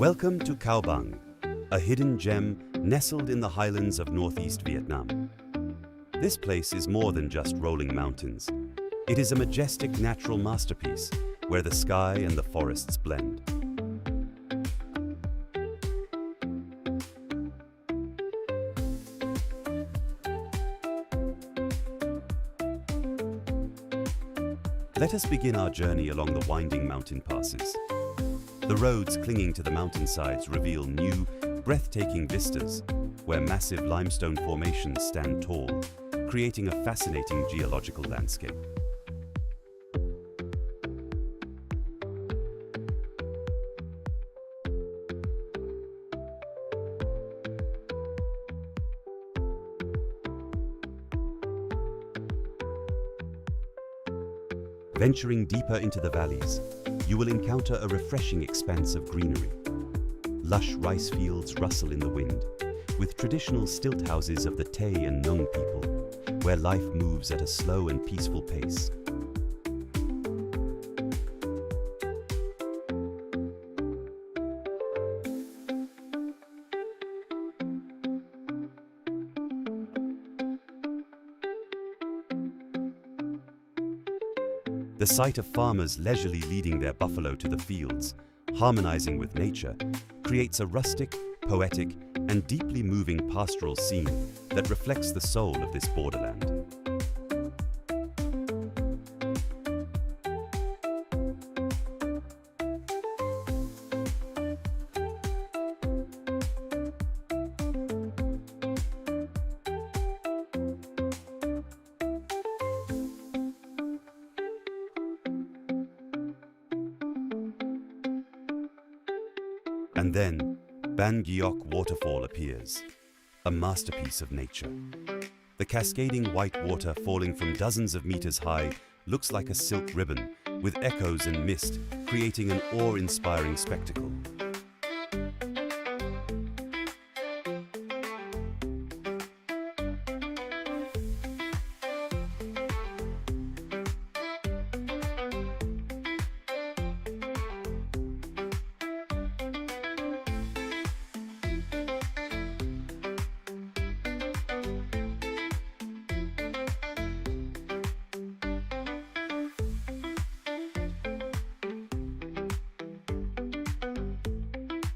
Welcome to Cao Bang, a hidden gem nestled in the highlands of northeast Vietnam. This place is more than just rolling mountains. It is a majestic natural masterpiece where the sky and the forests blend. Let us begin our journey along the winding mountain passes. The roads clinging to the mountainsides reveal new, breathtaking vistas where massive limestone formations stand tall, creating a fascinating geological landscape. Venturing deeper into the valleys, you will encounter a refreshing expanse of greenery. Lush rice fields rustle in the wind, with traditional stilt houses of the Tay and Nung people, where life moves at a slow and peaceful pace. The sight of farmers leisurely leading their buffalo to the fields, harmonizing with nature, creates a rustic, poetic, and deeply moving pastoral scene that reflects the soul of this borderland. And then, Ban Gioc Waterfall appears, a masterpiece of nature. The cascading white water falling from dozens of meters high looks like a silk ribbon, with echoes and mist creating an awe-inspiring spectacle.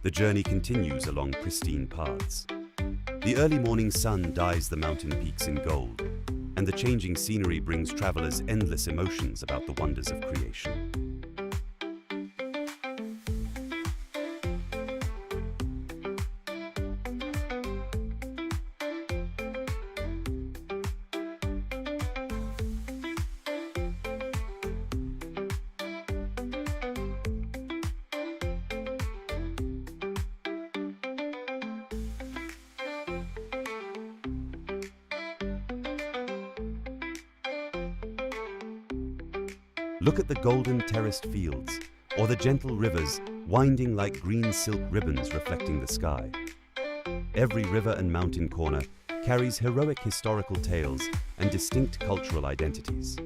The journey continues along pristine paths. The early morning sun dyes the mountain peaks in gold, and the changing scenery brings travelers endless emotions about the wonders of creation. Look at the golden terraced fields, or the gentle rivers winding like green silk ribbons reflecting the sky. Every river and mountain corner carries heroic historical tales and distinct cultural identities.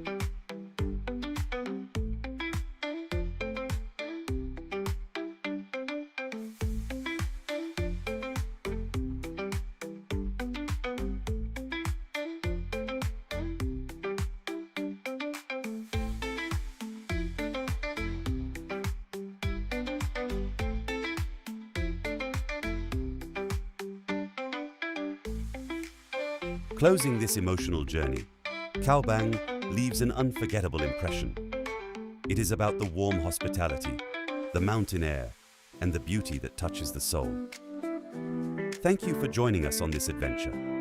Closing this emotional journey, Cao Bang leaves an unforgettable impression. It is about the warm hospitality, the mountain air, and the beauty that touches the soul. Thank you for joining us on this adventure.